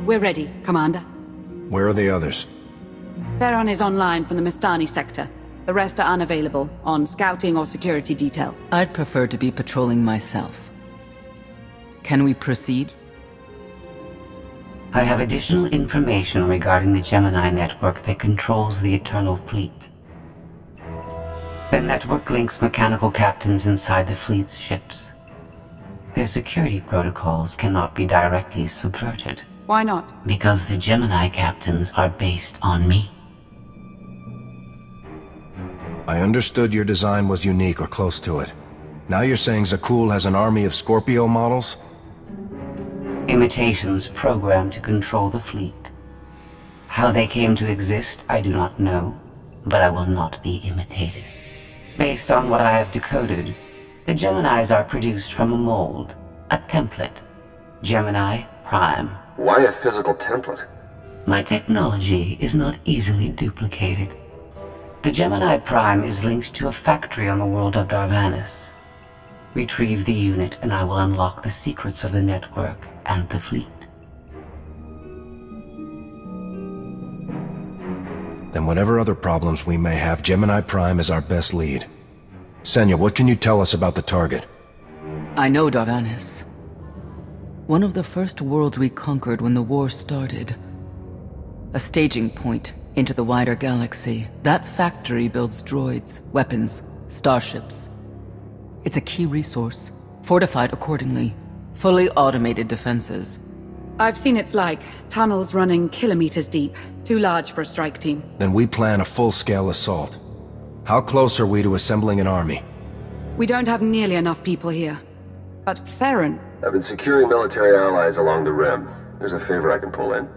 We're ready, Commander. Where are the others? Theron is online from the Mistani sector. The rest are unavailable, on scouting or security detail. I'd prefer to be patrolling myself. Can we proceed? I have additional information regarding the Gemini network that controls the Eternal Fleet. The network links mechanical captains inside the fleet's ships. Their security protocols cannot be directly subverted. Why not? Because the Gemini captains are based on me. I understood your design was unique or close to it. Now you're saying Zakul has an army of Scorpio models? Imitations programmed to control the fleet. How they came to exist, I do not know, but I will not be imitated. Based on what I have decoded, the Geminis are produced from a mold, a template. Gemini Prime. Why a physical template? My technology is not easily duplicated. The Gemini Prime is linked to a factory on the world of Daranas. Retrieve the unit and I will unlock the secrets of the network and the fleet. Then whatever other problems we may have, Gemini Prime is our best lead. Senya, what can you tell us about the target? I know Daranas. One of the first worlds we conquered when the war started. A staging point into the wider galaxy. That factory builds droids, weapons, starships. It's a key resource, fortified accordingly. Fully automated defenses. I've seen its like, tunnels running kilometers deep. Too large for a strike team. Then we plan a full-scale assault. How close are we to assembling an army? We don't have nearly enough people here. But Theron... I've been securing military allies along the rim. There's a favor I can pull in.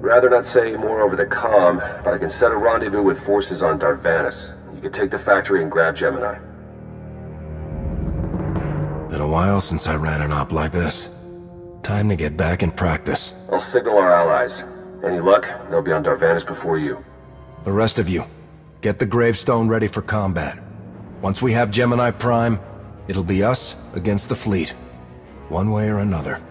Rather not say more over the comm, but I can set a rendezvous with forces on Darvanis. You can take the factory and grab Gemini. Been a while since I ran an op like this. Time to get back in practice. I'll signal our allies. Any luck, they'll be on Darvanis before you. The rest of you, get the gravestone ready for combat. Once we have Gemini Prime, it'll be us against the fleet. One way or another.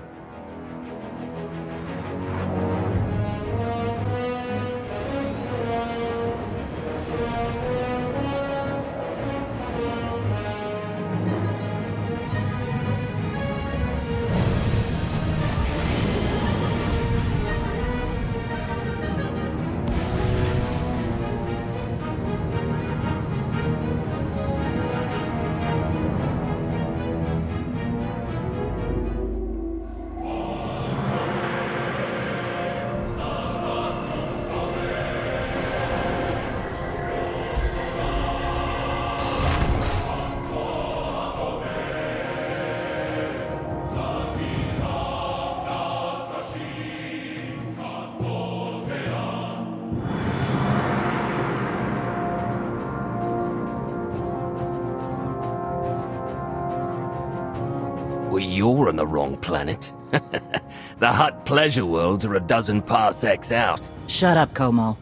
Well, you're on the wrong planet. The Hutt pleasure worlds are a dozen parsecs out. Shut up, Como.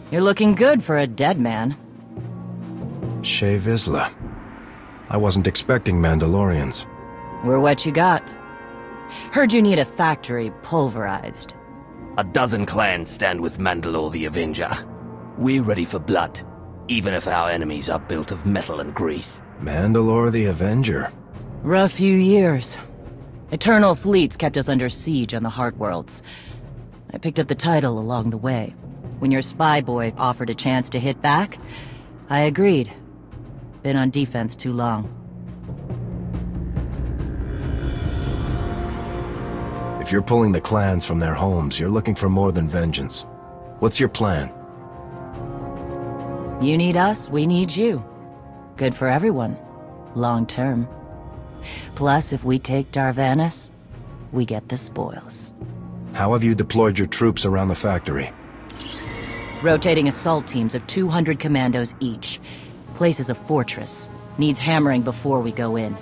You're looking good for a dead man. Shea Vizsla. I wasn't expecting Mandalorians. We're what you got. Heard you need a factory pulverized. A dozen clans stand with Mandalore the Avenger. We're ready for blood, even if our enemies are built of metal and grease. Mandalore the Avenger. Rough few years. Eternal fleets kept us under siege on the Heart Worlds. I picked up the title along the way. When your spy boy offered a chance to hit back, I agreed. Been on defense too long. If you're pulling the clans from their homes, you're looking for more than vengeance. What's your plan? You need us, we need you. Good for everyone. Long term. Plus, if we take Darvanis, we get the spoils. How have you deployed your troops around the factory? Rotating assault teams of 200 commandos each. Place is a fortress. Needs hammering before we go in.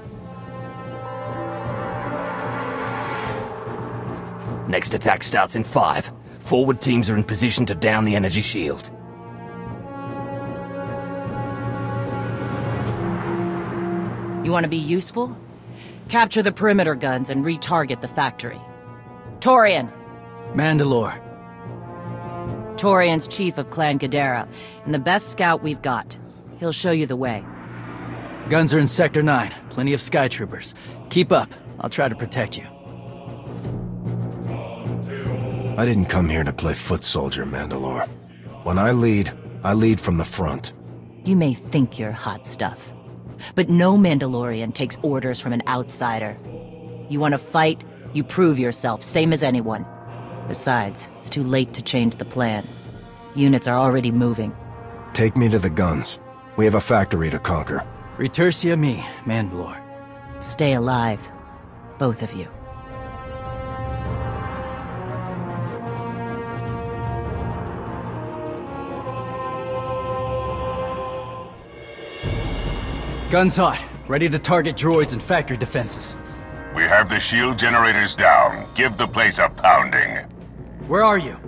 Next attack starts in 5. Forward teams are in position to down the energy shield. You want to be useful? Capture the perimeter guns and retarget the factory. Torian, Mandalore. Torian's chief of Clan Ghidorah, and the best scout we've got. He'll show you the way. Guns are in Sector 9. Plenty of Sky Troopers. Keep up. I'll try to protect you. I didn't come here to play foot soldier, Mandalore. When I lead from the front. You may think you're hot stuff, but no Mandalorian takes orders from an outsider. You want to fight, you prove yourself, same as anyone. Besides, it's too late to change the plan. Units are already moving. Take me to the guns. We have a factory to conquer. Retursia me, Mandalore. Stay alive, both of you. Guns hot. Ready to target droids and factory defenses. We have the shield generators down. Give the place a pounding. Where are you?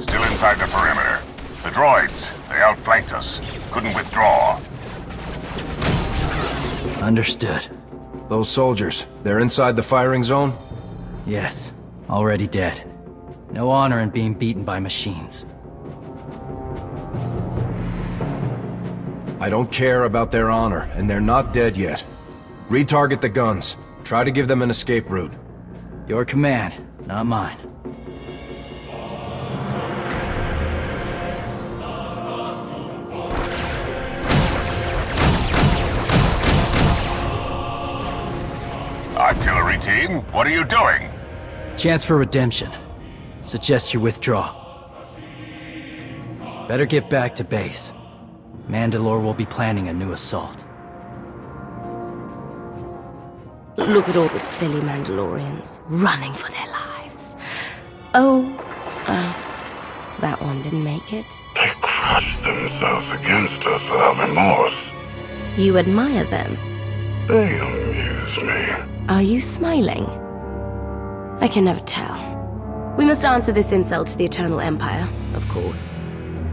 Still inside the perimeter. The droids, they outflanked us. Couldn't withdraw. Understood. Those soldiers, they're inside the firing zone? Yes. Already dead. No honor in being beaten by machines. I don't care about their honor, and they're not dead yet. Retarget the guns. Try to give them an escape route. Your command, not mine. Artillery team, what are you doing? Chance for redemption. Suggest you withdraw. Better get back to base. Mandalore will be planning a new assault. Look at all the silly Mandalorians running for their lives. Oh, that one didn't make it. They crushed themselves against us without remorse. You admire them. They amuse me. Are you smiling? I can never tell. We must answer this insult to the Eternal Empire, of course.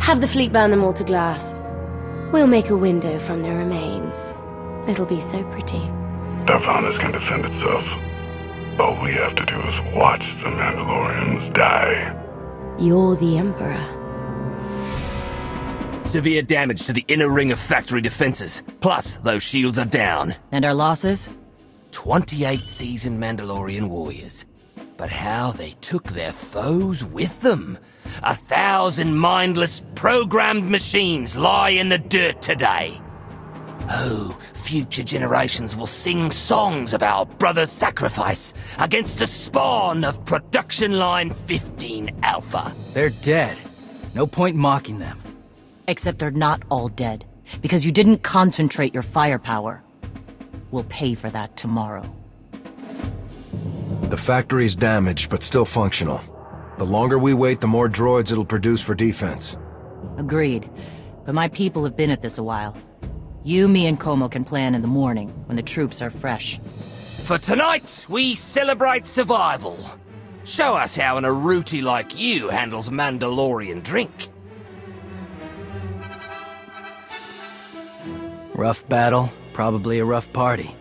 Have the fleet burn them all to glass. We'll make a window from their remains. It'll be so pretty. Daranas can defend itself. All we have to do is watch the Mandalorians die. You're the Emperor. Severe damage to the inner ring of factory defenses. Plus, those shields are down. And our losses? 28 seasoned Mandalorian warriors. But how they took their foes with them. 1,000 mindless, programmed machines lie in the dirt today. Oh, future generations will sing songs of our brother's sacrifice against the spawn of Production Line 15 Alpha. They're dead. No point mocking them. Except they're not all dead, because you didn't concentrate your firepower. We'll pay for that tomorrow. The factory's damaged, but still functional. The longer we wait, the more droids it'll produce for defense. Agreed. But my people have been at this a while. You, me, and Como can plan in the morning, when the troops are fresh. For tonight, we celebrate survival. Show us how an Aruti like you handles Mandalorian drink. Rough battle, probably a rough party.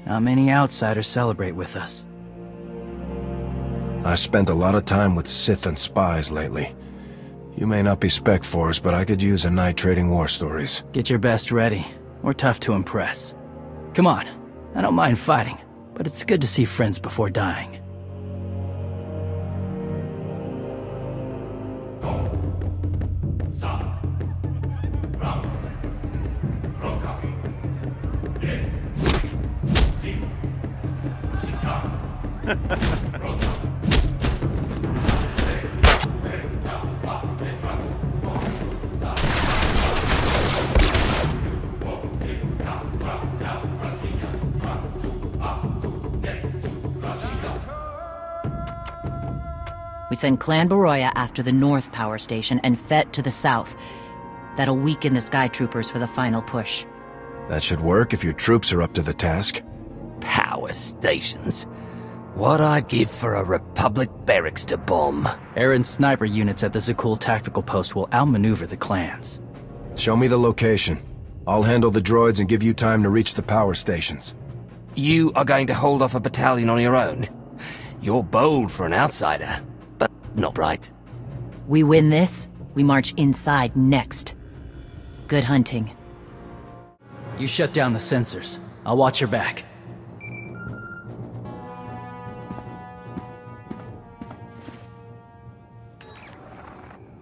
Not many outsiders celebrate with us. I've spent a lot of time with Sith and spies lately. You may not be Spec Force, but I could use a night trading war stories. Get your best ready. We're tough to impress. Come on, I don't mind fighting, but it's good to see friends before dying. We send Clan Baroya after the North Power Station and Fett to the south. That'll weaken the Sky Troopers for the final push. That should work if your troops are up to the task. Power stations. What I'd give for a Republic barracks to bomb. Aaron's sniper units at the Zakul tactical post will outmaneuver the clans. Show me the location. I'll handle the droids and give you time to reach the power stations. You are going to hold off a battalion on your own? You're bold for an outsider, but not right. We win this, we march inside next. Good hunting. You shut down the sensors. I'll watch your back.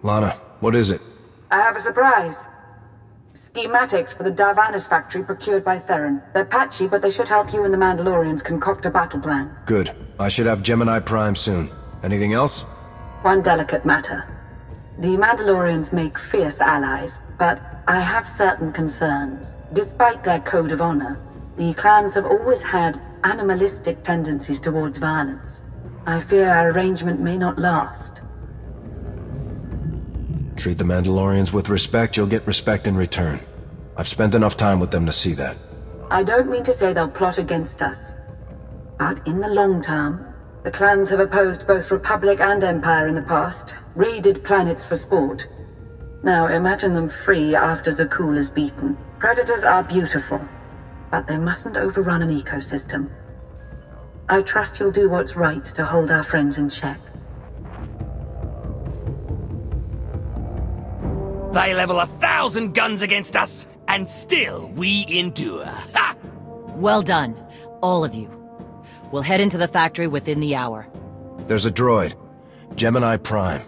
Lana, what is it? I have a surprise. Schematics for the Daranas factory procured by Theron. They're patchy, but they should help you and the Mandalorians concoct a battle plan. Good. I should have Gemini Prime soon. Anything else? One delicate matter. The Mandalorians make fierce allies, but I have certain concerns. Despite their code of honor, the clans have always had animalistic tendencies towards violence. I fear our arrangement may not last. Treat the Mandalorians with respect, you'll get respect in return. I've spent enough time with them to see that. I don't mean to say they'll plot against us. But in the long term, the clans have opposed both Republic and Empire in the past, raided planets for sport. Now imagine them free after Zakul is beaten. Predators are beautiful, but they mustn't overrun an ecosystem. I trust you'll do what's right to hold our friends in check. They level 1,000 guns against us, and still we endure. Ha! Well done, all of you. We'll head into the factory within the hour. There's a droid. Gemini Prime.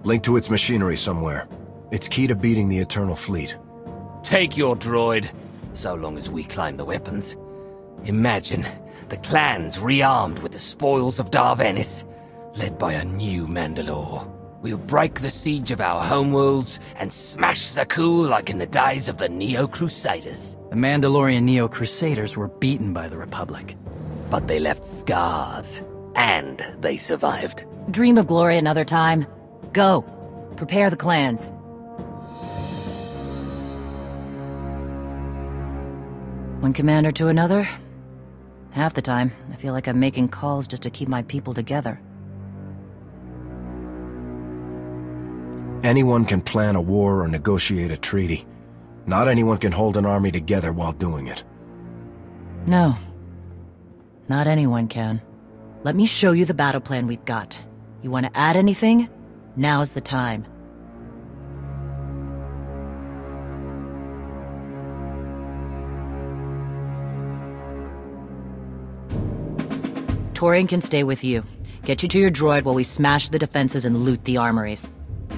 Linked to its machinery somewhere. It's key to beating the Eternal Fleet. Take your droid, so long as we climb the weapons. Imagine the clans rearmed with the spoils of Daranas, led by a new Mandalore. We'll break the siege of our homeworlds and smash Zakul like in the days of the Neo-Crusaders. The Mandalorian Neo-Crusaders were beaten by the Republic. But they left scars, and they survived. Dream of glory another time. Go. Prepare the clans. One commander to another? Half the time, I feel like I'm making calls just to keep my people together. Anyone can plan a war or negotiate a treaty. Not anyone can hold an army together while doing it. No. Not anyone can. Let me show you the battle plan we've got. You want to add anything? Now's the time. Torian can stay with you. Get you to your droid while we smash the defenses and loot the armories.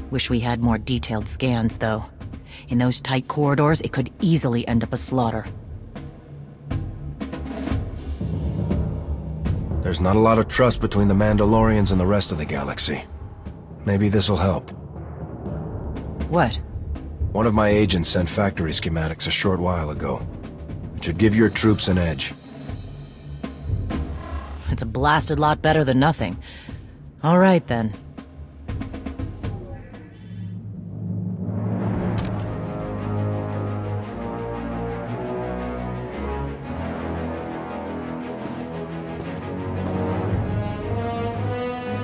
Wish we had more detailed scans, though. In those tight corridors, it could easily end up a slaughter. There's not a lot of trust between the Mandalorians and the rest of the galaxy. Maybe this'll help. What? One of my agents sent factory schematics a short while ago. It should give your troops an edge. It's a blasted lot better than nothing. All right, then.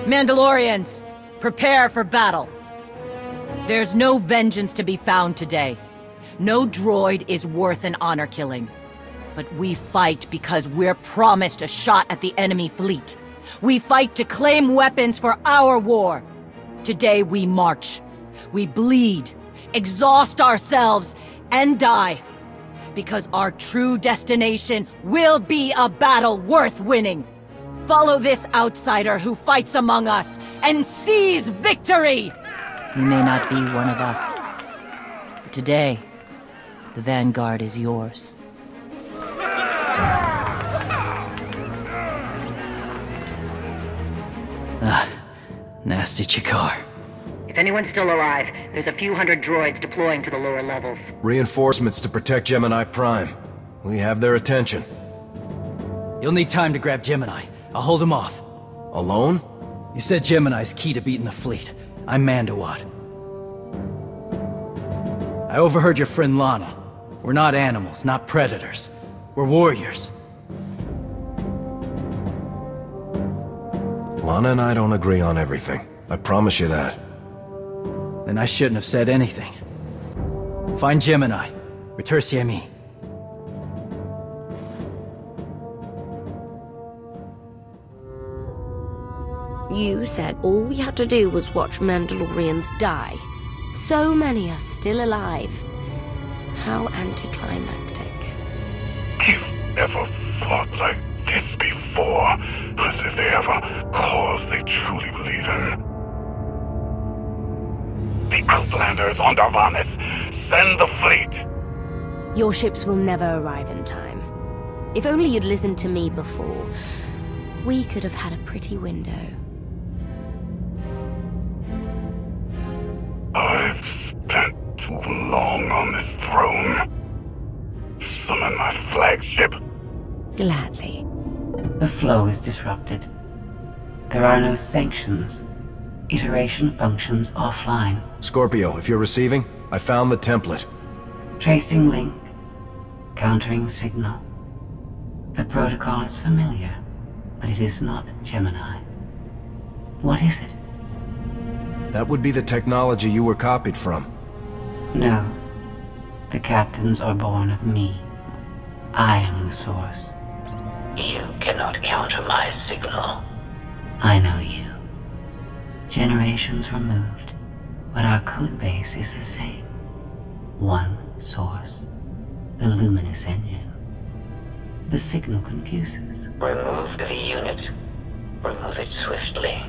Mandalorians, prepare for battle. There's no vengeance to be found today. No droid is worth an honor killing. But we fight because we're promised a shot at the enemy fleet. We fight to claim weapons for our war. Today we march. We bleed, exhaust ourselves, and die. Because our true destination will be a battle worth winning. Follow this outsider who fights among us and seize victory! You may not be one of us. But today, the Vanguard is yours. Nasty Chikar. If anyone's still alive, there's a few hundred droids deploying to the lower levels. Reinforcements to protect Gemini Prime. We have their attention. You'll need time to grab Gemini. I'll hold him off. Alone? You said Gemini's key to beating the fleet. I'm Mandawat. I overheard your friend Lana. We're not animals, not predators. We're warriors. Lana and I don't agree on everything. I promise you that. Then I shouldn't have said anything. Find Gemini. Retursi me. You said all we had to do was watch Mandalorians die. So many are still alive. How anticlimactic. You've never fought like this before, as if they have a cause they truly believe in. The Outlanders on Daranas! Send the fleet! Your ships will never arrive in time. If only you'd listened to me before, we could have had a pretty window. I've spent too long on this throne. Summon my flagship. Gladly. The flow is disrupted. There are no sanctions. Iteration functions offline. Scorpio, if you're receiving, I found the template. Tracing link. Countering signal. The protocol is familiar, but it is not Gemini. What is it? That would be the technology you were copied from. No. The captains are born of me. I am the source. You cannot counter my signal. I know you. Generations removed, but our code base is the same. One source. The luminous engine. The signal confuses. Remove the unit. Remove it swiftly.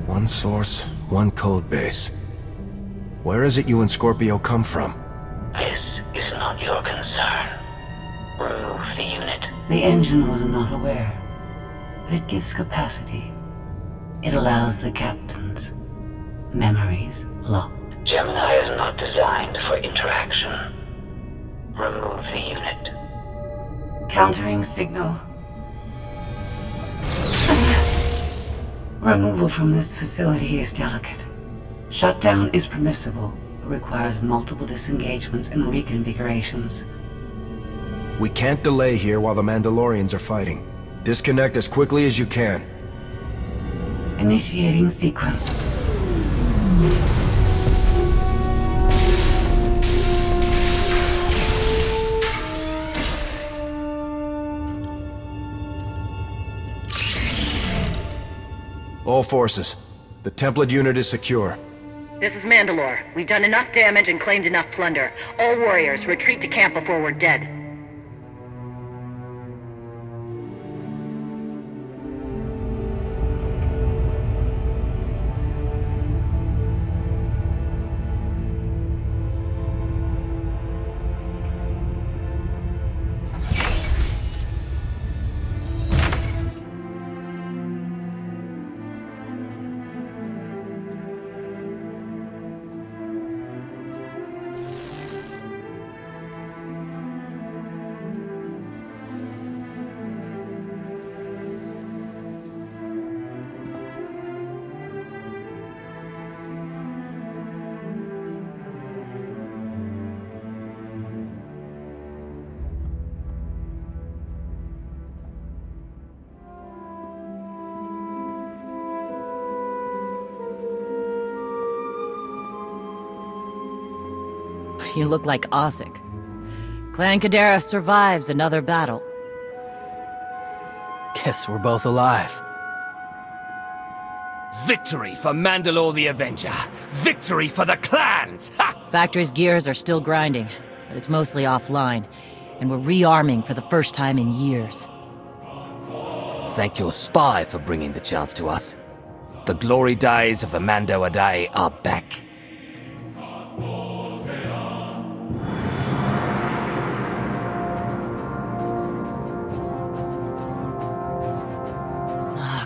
One source, one code base. Where is it you and Scorpio come from? This is not your concern. Remove the unit. The engine was not aware, but it gives capacity. It allows the captains. Memories locked. Gemini is not designed for interaction. Remove the unit. Countering signal. Removal from this facility is delicate. Shutdown is permissible, but requires multiple disengagements and reconfigurations. We can't delay here while the Mandalorians are fighting. Disconnect as quickly as you can. Initiating sequence. All forces, the template unit is secure. This is Mandalore. We've done enough damage and claimed enough plunder. All warriors, retreat to camp before we're dead. You look like Osik. Clan Kadera survives another battle. Guess we're both alive. Victory for Mandalore the Avenger! Victory for the clans! Ha! Factory's gears are still grinding, but it's mostly offline, and we're rearming for the first time in years. Thank your spy for bringing the chance to us. The glory days of the Mando Adae are back.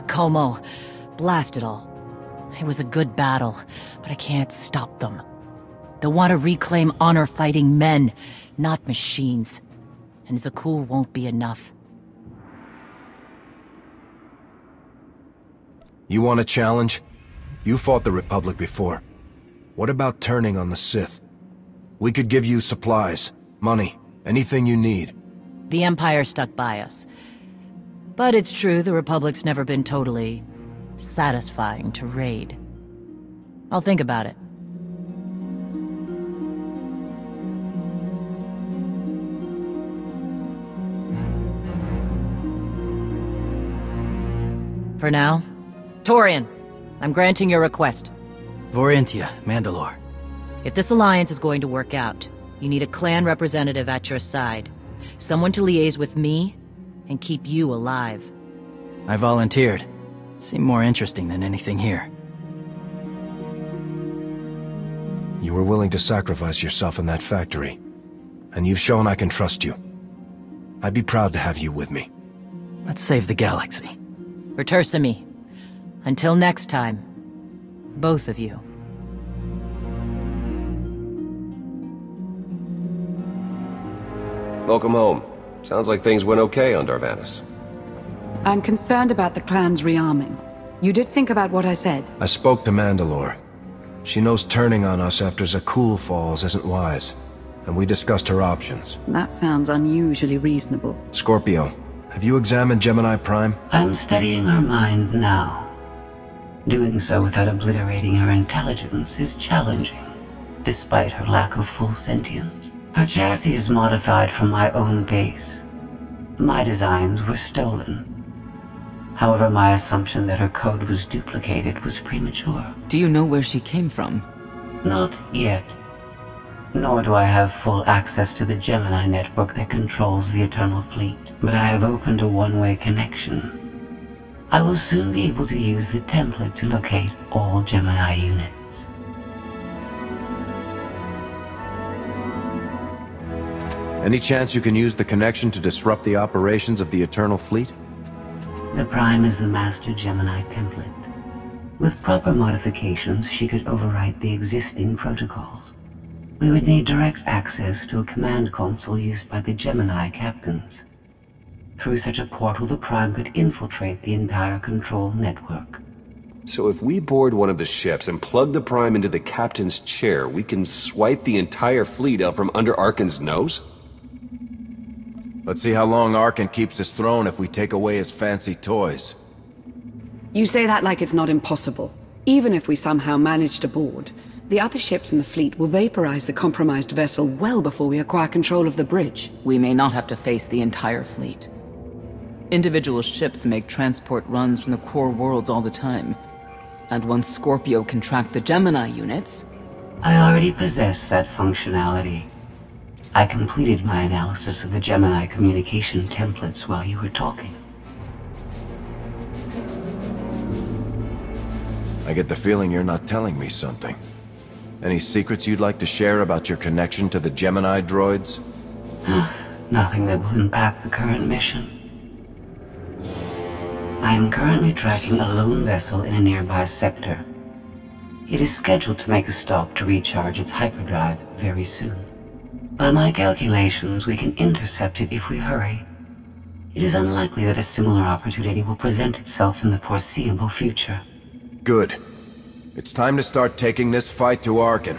Como, blast it all. It was a good battle, but I can't stop them. They'll want to reclaim honor-fighting men, not machines. And Zakuul won't be enough. You want a challenge? You fought the Republic before. What about turning on the Sith? We could give you supplies, money, anything you need. The Empire stuck by us. But it's true the Republic's never been totally satisfying to raid. I'll think about it. For now. Torian, I'm granting your request. Vorintia, Mandalore. If this alliance is going to work out, you need a clan representative at your side. Someone to liaise with me and keep you alive. I volunteered. Seemed more interesting than anything here. You were willing to sacrifice yourself in that factory, and you've shown I can trust you. I'd be proud to have you with me. Let's save the galaxy. Return to me. Until next time, both of you. Welcome home. Sounds like things went okay on Daranas. I'm concerned about the clan's rearming. You did think about what I said? I spoke to Mandalore. She knows turning on us after Zakul falls isn't wise, and we discussed her options. That sounds unusually reasonable. Scorpio, have you examined Gemini Prime? I'm studying her mind now. Doing so without obliterating her intelligence is challenging, despite her lack of full sentience. Her chassis is modified from my own base. My designs were stolen. However, my assumption that her code was duplicated was premature. Do you know where she came from? Not yet. Nor do I have full access to the Gemini network that controls the Eternal Fleet, but I have opened a one-way connection. I will soon be able to use the template to locate all Gemini units. Any chance you can use the connection to disrupt the operations of the Eternal Fleet? The Prime is the master Gemini template. With proper modifications, she could overwrite the existing protocols. We would need direct access to a command console used by the Gemini captains. Through such a portal, the Prime could infiltrate the entire control network. So if we board one of the ships and plug the Prime into the captain's chair, we can swipe the entire fleet out from under Arkan's nose? Let's see how long Arkan keeps his throne if we take away his fancy toys. You say that like it's not impossible. Even if we somehow manage to board, the other ships in the fleet will vaporize the compromised vessel well before we acquire control of the bridge. We may not have to face the entire fleet. Individual ships make transport runs from the core worlds all the time. And once Scorpio can track the Gemini units... I already possess that functionality. I completed my analysis of the Gemini communication templates while you were talking. I get the feeling you're not telling me something. Any secrets you'd like to share about your connection to the Gemini droids? Nothing that will impact the current mission. I am currently tracking a lone vessel in a nearby sector. It is scheduled to make a stop to recharge its hyperdrive very soon. By my calculations, we can intercept it if we hurry. It is unlikely that a similar opportunity will present itself in the foreseeable future. Good. It's time to start taking this fight to Arkan.